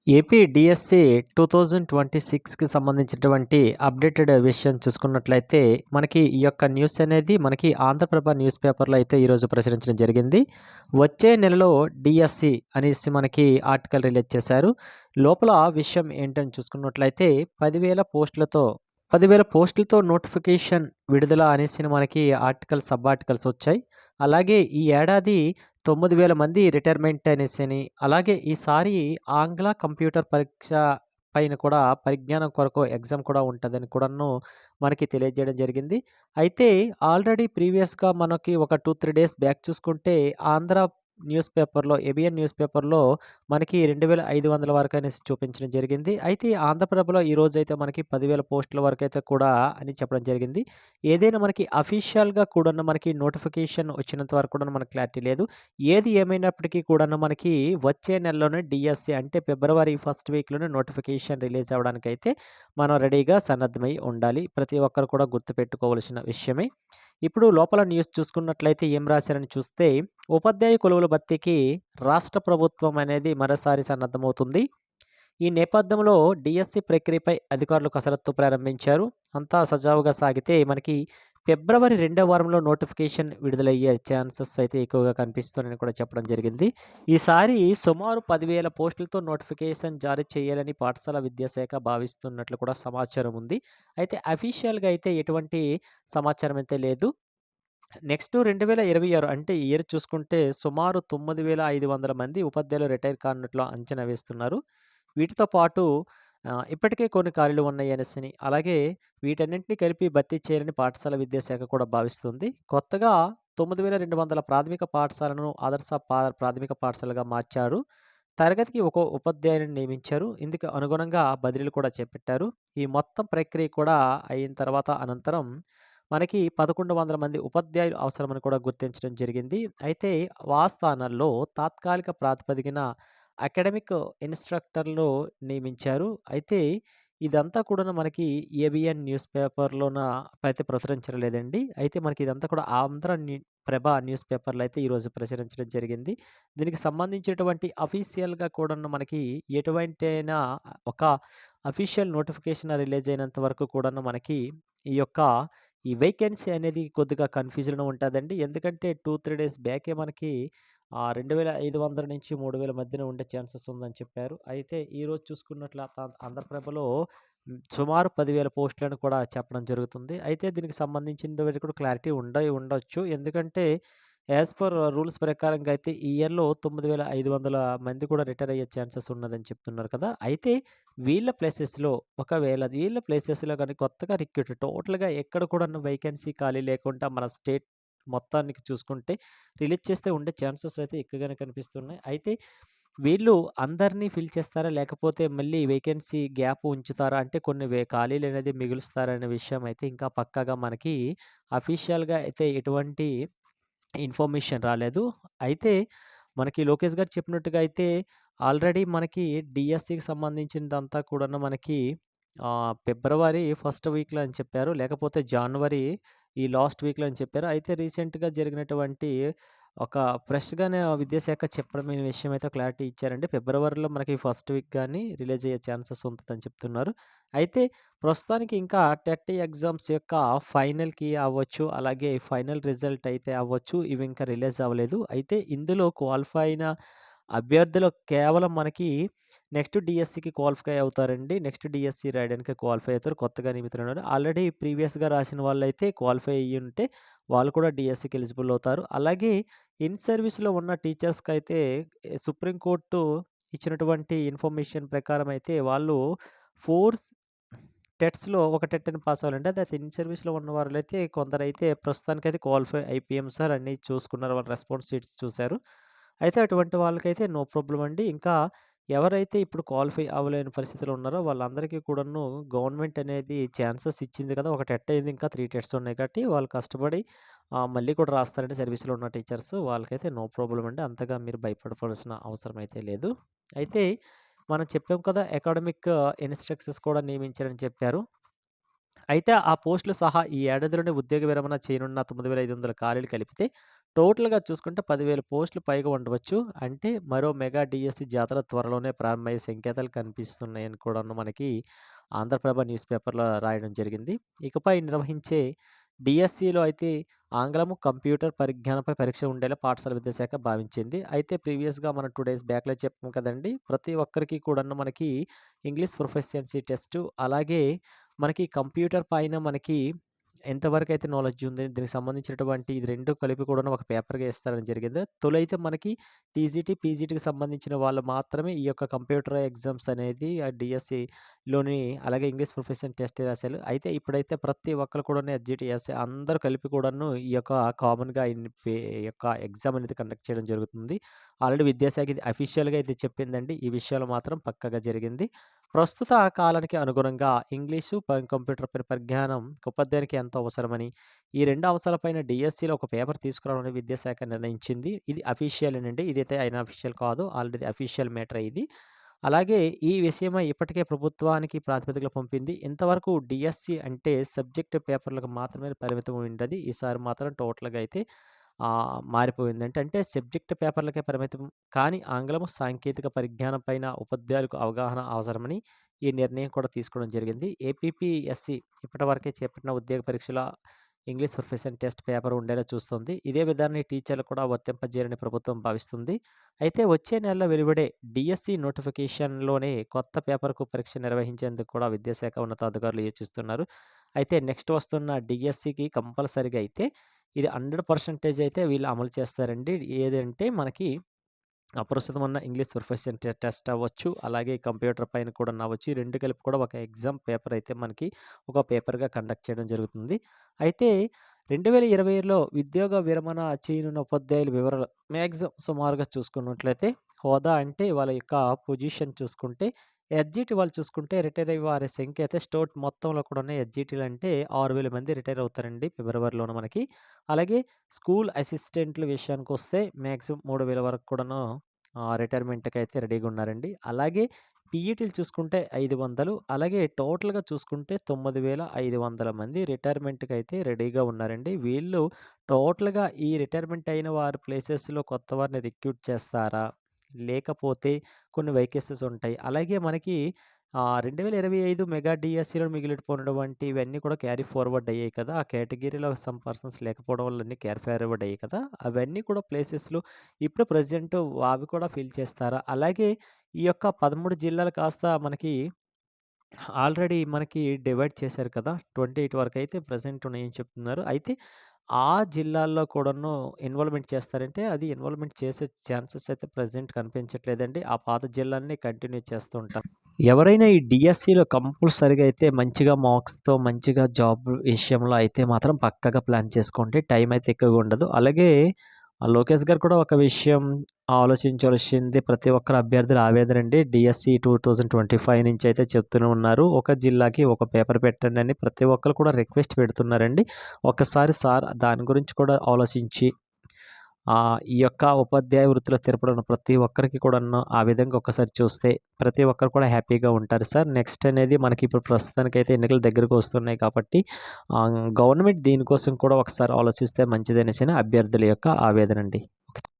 AP DSC 2026కి సంబంధించినటువంటి updated విషయం చూసుకున్నట్లయితే, మనకి ఈ యొక్క న్యూస్ అనేది మనకి ఆంధ్రప్రభ న్యూస్ పేపర్‌లో అయితే ఈరోజు ప్రచురించడం జరిగింది. వచ్చే నెలలో డిఎస్సి అనేసి మనకి ఆర్టికల్ రిలీజ్ చేశారు. లోపల విషయం ఏంటని చూసుకున్నట్లయితే 10,000 పోస్టులతో నోటిఫికేషన్ విడుదల అనేసి మనకి సబ్ ఆర్టికల్స్ వచ్చాయి. అలాగే ఈ ఏడాది 9,000 మంది రిటైర్మెంట్ అనేసని, అలాగే ఈసారి ఆంగ్ల కంప్యూటర్ పరీక్ష పైన కూడా పరిజ్ఞానం కొరకు ఎగ్జామ్ కూడా ఉంటదని కూడాను మనకి తెలియజేయడం జరిగింది. అయితే ఆల్రెడీ ప్రీవియస్‌గా మనకి ఒక 2, 3 డేస్ బ్యాక్ చూసుకుంటే ఆంధ్ర న్యూస్ పేపర్‌లో, ఏబిఎన్ న్యూస్ పేపర్‌లో మనకి 2,500 వరకనేసి చూపించడం జరిగింది. అయితే ఆంధ్రప్రభలో ఈరోజైతే మనకి 10,000 పోస్టుల వరకైతే కూడా అని చెప్పడం జరిగింది. ఏదైనా మనకి అఫీషియల్‌గా కూడాను మనకి నోటిఫికేషన్ వచ్చినంత వరకు కూడా మనకు క్లారిటీ లేదు. ఏది ఏమైనప్పటికీ కూడాను మనకి వచ్చే నెలలోనే డిఎస్సి అంటే ఫిబ్రవరి ఫస్ట్ వీక్‌లోనే నోటిఫికేషన్ రిలీజ్ అవ్వడానికైతే మనం రెడీగా సన్నద్ధమై ఉండాలి. ప్రతి ఒక్కరు కూడా గుర్తుపెట్టుకోవాల్సిన విషయమే. ఇప్పుడు లోపల న్యూస్ చూసుకున్నట్లయితే ఏం రాశారని చూస్తే, ఉపాధ్యాయ కొలువుల భర్తీకి రాష్ట్ర ప్రభుత్వం అనేది మరోసారి సన్నద్ధమవుతుంది. ఈ నేపథ్యంలో డిఎస్సి ప్రక్రియపై అధికారులు కసరత్తు ప్రారంభించారు. అంతా సజావుగా సాగితే మనకి ఫిబ్రవరి రెండో వారంలో నోటిఫికేషన్ విడుదలయ్యే ఛాన్సెస్ అయితే ఎక్కువగా కనిపిస్తున్నాయని కూడా చెప్పడం జరిగింది. ఈసారి సుమారు 10,000 పోస్టులతో నోటిఫికేషన్ జారీ చేయాలని పాఠశాల విద్యాశాఖ భావిస్తున్నట్లు కూడా సమాచారం ఉంది. అయితే అఫీషియల్‌గా అయితే ఎటువంటి సమాచారం అయితే లేదు. నెక్స్ట్ 2026 అంటే ఈ ఇయర్ చూసుకుంటే సుమారు 9,500 మంది ఉపాధ్యాయులు రిటైర్ కానున్నట్లు అంచనా వేస్తున్నారు. వీటితో పాటు ఇప్పటికే కొన్ని ఖాళీలు ఉన్నాయనేసని, అలాగే వీటన్నింటిని కలిపి భర్తీ చేయాలని పాఠశాల విద్యాశాఖ కూడా భావిస్తుంది. కొత్తగా 9,200 ప్రాథమిక పాఠశాలను ఆదర్శ ప్రాథమిక పాఠశాలగా మార్చారు. తరగతికి ఒక ఉపాధ్యాయుడిని నియమించారు. ఇందుకు అనుగుణంగా బదిలీలు కూడా చేపట్టారు. ఈ మొత్తం ప్రక్రియ కూడా అయిన తర్వాత అనంతరం మనకి 1,100 మంది ఉపాధ్యాయులు అవసరమని కూడా గుర్తించడం జరిగింది. అయితే ఆ స్థానాల్లో తాత్కాలిక ప్రాతిపదికన అకాడమిక్ ఇన్‌స్ట్రక్టర్‌లు నియమించారు. అయితే ఇదంతా కూడాను మనకి ఏబిఎన్ న్యూస్ పేపర్‌లోన అయితే ప్రచురించడం లేదండి. అయితే మనకి ఇదంతా కూడా ఆంధ్ర ప్రభ న్యూస్ పేపర్‌లో అయితే ఈరోజు ప్రచురించడం జరిగింది. దీనికి సంబంధించినటువంటి అఫీషియల్‌గా కూడాను మనకి ఎటువంటైనా ఒక అఫీషియల్ నోటిఫికేషన్ రిలీజ్ అయినంత వరకు కూడాను మనకి ఈ యొక్క ఈ వేకెన్సీ అనేది కొద్దిగా కన్‌ఫ్యూజన్‌గా ఉంటదండి. ఎందుకంటే 2, 3 డేస్ బ్యాకే మనకి 2,500-3,000 మధ్యన ఉండే ఛాన్సెస్ ఉందని చెప్పారు. అయితే ఈరోజు చూసుకున్నట్ల ఆంధ్రప్రభలో సుమారు 10,000 పోస్టులని కూడా చెప్పడం జరుగుతుంది. అయితే దీనికి సంబంధించిన వరకు కూడా క్లారిటీ ఉండొచ్చు. ఎందుకంటే యాస్ పర్ రూల్స్ ప్రకారంగా అయితే ఈ ఇయర్‌లో 9,500 మంది కూడా రిటైర్ అయ్యే ఛాన్సెస్ ఉన్నదని చెప్తున్నారు కదా! అయితే వీళ్ళ ప్లేసెస్‌లో గాని కొత్తగా రిక్రూట్ టోటల్‌గా ఎక్కడ కూడాను వేకెన్సీ ఖాళీ లేకుండా మన స్టేట్ మొత్తానికి చూసుకుంటే రిలీజ్ చేస్తే ఉండే ఛాన్సెస్ అయితే ఎక్కువగానే కనిపిస్తున్నాయి. అయితే వీళ్ళు అందరిని ఫిల్ చేస్తారా? లేకపోతే మళ్ళీ వేకెన్సీ గ్యాప్ ఉంచుతారా? అంటే కొన్ని ఖాళీలనేది మిగులుస్తారా? అనే విషయం అయితే ఇంకా పక్కాగా మనకి అఫీషియల్‌గా అయితే ఎటువంటి ఇన్ఫర్మేషన్ రాలేదు. అయితే మనకి లోకేష్ గారు చెప్పినట్టుగా అయితే ఆల్రెడీ మనకి డీఎస్సీకి సంబంధించిందంతా కూడాను మనకి ఫిబ్రవరి ఫస్ట్ వీక్‌లో అని చెప్పారు. లేకపోతే జాన్వరి ఈ లాస్ట్ వీక్‌లో అని చెప్పారు. అయితే రీసెంట్‌గా జరిగినటువంటి ఒక ఫ్రెష్‌గానే విద్యాశాఖ చెప్పడమైన విషయం అయితే క్లారిటీ ఇచ్చారండి. ఫిబ్రవరిలో మనకి ఫస్ట్ వీక్ గాని రిలీజ్ అయ్యే ఛాన్సెస్ ఉంటదని చెప్తున్నారు. అయితే ప్రస్తుతానికి ఇంకా టెట్ ఎగ్జామ్స్ యొక్క ఫైనల్ అవ్వచ్చు. అలాగే ఫైనల్ రిజల్ట్ అయితే అవ్వచ్చు. ఇవి ఇంకా రిలీజ్ అవ్వలేదు. అయితే ఇందులో క్వాలిఫై అయిన అభ్యర్థులు కేవలం మనకి నెక్స్ట్ డీఎస్సీకి క్వాలిఫై అవుతారండి. నెక్స్ట్ డీఎస్సీ రాయడానికి క్వాలిఫై అవుతారు. కొత్తగా నియమితులున్నారు. ఆల్రెడీ ప్రీవియస్‌గా రాసిన వాళ్ళైతే క్వాలిఫై అయ్యుంటే వాళ్ళు కూడా డీఎస్సీకి ఎలిజిబుల్ అవుతారు. అలాగే ఇన్ సర్వీస్‌లో ఉన్న టీచర్స్‌కైతే సుప్రీం కోర్టు ఇచ్చినటువంటి ఇన్ఫర్మేషన్ ప్రకారం అయితే వాళ్ళు 4 టెట్స్‌లో ఒక టెట్‌ని పాస్ అవ్వాలంటే అది ఇన్ సర్వీస్‌లో ఉన్న వాళ్ళైతే కొందరైతే ప్రస్తుతానికైతే క్వాలిఫై అయిపోయాం సార్ అన్నీ చూసుకున్నారు. వాళ్ళ రెస్పాన్స్ షీట్స్ చూసారు. అయితే అటువంటి వాళ్ళకైతే నో ప్రాబ్లమ్ అండి. ఇంకా ఎవరైతే ఇప్పుడు క్వాలిఫై అవ్వలేని పరిస్థితిలో ఉన్నారో వాళ్ళందరికీ కూడాను గవర్నమెంట్ అనేది ఛాన్సెస్ ఇచ్చింది కదా! ఒక టెట్ అయింది. ఇంకా 3 టెట్స్ ఉన్నాయి కాబట్టి వాళ్ళు కష్టపడి మళ్ళీ కూడా రాస్తారండి సర్వీస్‌లో ఉన్న టీచర్స్. వాళ్ళకైతే నో ప్రాబ్లమ్ అండి. అంతగా మీరు భయపడవలసిన అవసరం అయితే లేదు. అయితే మనం చెప్పాం కదా! అకాడమిక్ ఇన్‌స్ట్రక్టర్స్ కూడా నియమించారని చెప్పారు. అయితే ఆ పోస్టులు సహా ఈ ఏడాదిలోనే ఉద్యోగ విరమణ చేయనున్న 9,500 ఖాళీలు కలిపితే టోటల్‌గా చూసుకుంటే 10,000 పోస్టులు పైగా ఉండవచ్చు. అంటే మరో మెగా డీఎస్సీ జాతర త్వరలోనే ప్రారంభమయ్యే సంకేతాలు కనిపిస్తున్నాయని కూడాను మనకి ఆంధ్రప్రభ న్యూస్ పేపర్‌లో రాయడం జరిగింది. ఇకపై నిర్వహించే డీఎస్సీలో అయితే ఆంగ్లము, కంప్యూటర్ పరిజ్ఞానంపై పరీక్ష ఉండేలా పాఠశాల విద్యాశాఖ భావించింది. అయితే ప్రీవియస్‌గా మనం 2 డేస్ బ్యాక్‌లో చెప్పాం కదండీ! ప్రతి ఒక్కరికి కూడాను మనకి ఇంగ్లీష్ ప్రొఫిషియన్సీ టెస్టు, అలాగే మనకి కంప్యూటర్ పైన మనకి ఎంతవరకైతే నాలెడ్జ్ ఉంది, దీనికి సంబంధించినటువంటి ఇది 2 కలిపి కూడాను ఒక పేపర్‌గా ఇస్తారని జరిగింది. తొలైతే మనకి టీజీటీ, పీజీటీకి సంబంధించిన వాళ్ళు మాత్రమే ఈ యొక్క కంప్యూటర్ ఎగ్జామ్స్ అనేది డీఎస్సీలోని అలాగే ఇంగ్లీష్ ప్రొఫెషన్ టెస్ట్ రాశారు. అయితే ఇప్పుడైతే ప్రతి ఒక్కరు కూడాను ఎస్‌జీటీ, ఎస్‌ఏ అందరూ కలిపి కూడాను ఈ యొక్క కామన్‌గా ఈ యొక్క ఎగ్జామ్ అనేది కండక్ట్ చేయడం జరుగుతుంది. ఆల్రెడీ విద్యాశాఖ ఇది అఫీషియల్‌గా అయితే చెప్పిందండి. ఈ విషయాలు మాత్రం పక్కాగా జరిగింది. ప్రస్తుత కాలానికి అనుగుణంగా ఇంగ్లీషు, కంప్యూటర్ పరిజ్ఞానం ఉపాధ్యాయునికి ఎంతో అవసరమని, ఈ 2 అంశాలపైన డీఎస్సీలో ఒక పేపర్ తీసుకురావాలని విద్యాశాఖ నిర్ణయించింది. ఇది అఫీషియలేనండి. ఇదైతే అన్‌అఫీషియల్ కాదు. ఆల్రెడీ అఫీషియల్ మ్యాటరే ఇది. అలాగే ఈ విషయమై ఇప్పటికే ప్రభుత్వానికి ప్రాతిపదికలు పంపింది. ఇంతవరకు డీఎస్సీ అంటే సబ్జెక్ట్ పేపర్‌లకు మాత్రమే పరిమితం అయ్యుండేది. ఈసారి మాత్రం టోటల్‌గా అయితే మారిపోయింది. అంటే సబ్జెక్ట్ పేపర్‌లకే పరిమితం కానీ ఆంగ్లము, సాంకేతిక పరిజ్ఞానం పైన ఉపాధ్యాయులకు అవగాహన అవసరమని ఈ నిర్ణయం కూడా తీసుకోవడం జరిగింది. ఏపీపీఎస్‌సీ ఇప్పటివరకే చేపట్టిన ఉద్యోగ పరీక్షల ఇంగ్లీష్ ప్రొఫెషన్ టెస్ట్ పేపర్ ఉండేలా చూస్తుంది. ఇదే విధానాన్ని టీచర్లకు కూడా వర్తింపజేయాలని ప్రభుత్వం భావిస్తుంది. అయితే వచ్చే నెలలో వెలువడే డీఎస్సీ నోటిఫికేషన్‌లోనే కొత్త పేపర్‌కు పరీక్ష నిర్వహించేందుకు కూడా విద్యాశాఖ ఉన్నతాధికారులు యోచిస్తున్నారు. అయితే నెక్స్ట్ వస్తున్న డీఎస్సీకి కంపల్సరీగా అయితే ఇది 100% అయితే వీళ్ళు అమలు చేస్తారండి. ఏదంటే మనకి ప్రస్తుతం ఉన్న ఇంగ్లీష్ ప్రొఫెషన్ టెస్ట్ అవ్వచ్చు, అలాగే కంప్యూటర్ పైన కూడా అవ్వచ్చు. ఈ 2 కలిపి కూడా ఒక ఎగ్జామ్ పేపర్ అయితే మనకి ఒక పేపర్‌గా కండక్ట్ చేయడం జరుగుతుంది. అయితే 2020లో ఉద్యోగ విరమణ చేయనున్న ఉపాధ్యాయుల వివరాలు సుమారుగా చూసుకున్నట్లయితే హోదా అంటే వాళ్ళ యొక్క పొజిషన్ చూసుకుంటే ఎస్‌జీటీ వాళ్ళు చూసుకుంటే రిటైర్ అయ్యే వారి సంఖ్య అయితే స్టేట్ మొత్తంలో కూడా ఉన్న ఎస్‌జీటీలు అంటే 6,000 మంది రిటైర్ అవుతారండి ఫిబ్రవరిలోన మనకి. అలాగే స్కూల్ అసిస్టెంట్‌ల విషయానికొస్తే మాక్సిమం 3,000 వరకు కూడాను రిటైర్మెంట్‌కైతే రెడీగా ఉన్నారండి. అలాగే పీఈటీలు చూసుకుంటే 500, అలాగే టోటల్‌గా చూసుకుంటే 9,500 మంది రిటైర్మెంట్‌కైతే రెడీగా ఉన్నారండి. వీళ్ళు టోటల్‌గా ఈ రిటైర్మెంట్ అయిన వారి ప్లేసెస్‌లో కొత్త వారిని రిక్రూట్ చేస్తారా? లేకపోతే కొన్ని వేకెన్సీస్ ఉంటాయి. అలాగే మనకి 2025 మెగా డీఎస్సీలో మిగిలిపోయినటువంటి ఇవన్నీ కూడా క్యారీ ఫార్వర్డ్ అయ్యాయి కదా! ఆ కేటగిరీలో సమ్ పర్సన్స్ లేకపోవడం వల్ల అన్నీ క్యారీ ఫార్వర్డ్ అయ్యాయి కదా! అవన్నీ కూడా ప్లేసెస్‌లో ఇప్పుడు ప్రెజెంట్ అవి కూడా ఫిల్ చేస్తారా? అలాగే ఈ యొక్క 13 జిల్లాలు కాస్త మనకి ఆల్రెడీ మనకి డివైడ్ చేశారు కదా! 28 వరకైతే ప్రెజెంట్ ఉన్నాయని చెప్తున్నారు. అయితే ఆ జిల్లాల్లో కూడాను ఇన్వాల్వ్‌మెంట్ చేస్తారంటే అది ఇన్వాల్వ్‌మెంట్ చేసే ఛాన్సెస్ అయితే ప్రెజెంట్ కనిపించట్లేదండి. ఆ పాత జిల్లాలనే కంటిన్యూ చేస్తూ ఉంటారు. ఎవరైనా ఈ డీఎస్సీలో కంపల్సరీగా అయితే మంచిగా మార్క్స్‌తో మంచిగా జాబ్ విషయంలో అయితే మాత్రం పక్కాగా ప్లాన్ చేసుకోండి. టైం అయితే ఎక్కువగా ఉండదు. అలాగే లోకేష్ గారు కూడా ఒక విషయం ఆలోచించవలసింది ప్రతి ఒక్కరు అభ్యర్థుల ఆవేదనండి. డీఎస్సీ 2025 నుంచి అయితే చెప్తూనే ఉన్నారు. ఒక జిల్లాకి ఒక పేపర్ పెట్టండి అని ప్రతి ఒక్కరు కూడా రిక్వెస్ట్ పెడుతున్నారండి. ఒక్కసారి సార్ దాని గురించి కూడా ఆలోచించి ఈ యొక్క ఉపాధ్యాయ వృత్తిలో స్థిరపడిన ప్రతి ఒక్కరికి కూడాను ఆ విధంగా ఒక్కసారి చూస్తే ప్రతి ఒక్కరు కూడా హ్యాపీగా ఉంటారు సార్. నెక్స్ట్ అనేది మనకి ఇప్పుడు ప్రస్తుతానికైతే ఎన్నికలు దగ్గరకు వస్తున్నాయి కాబట్టి గవర్నమెంట్ దీనికోసం కూడా ఒకసారి ఆలోచిస్తే మంచిదనేసి అభ్యర్థుల యొక్క ఆవేదనండి.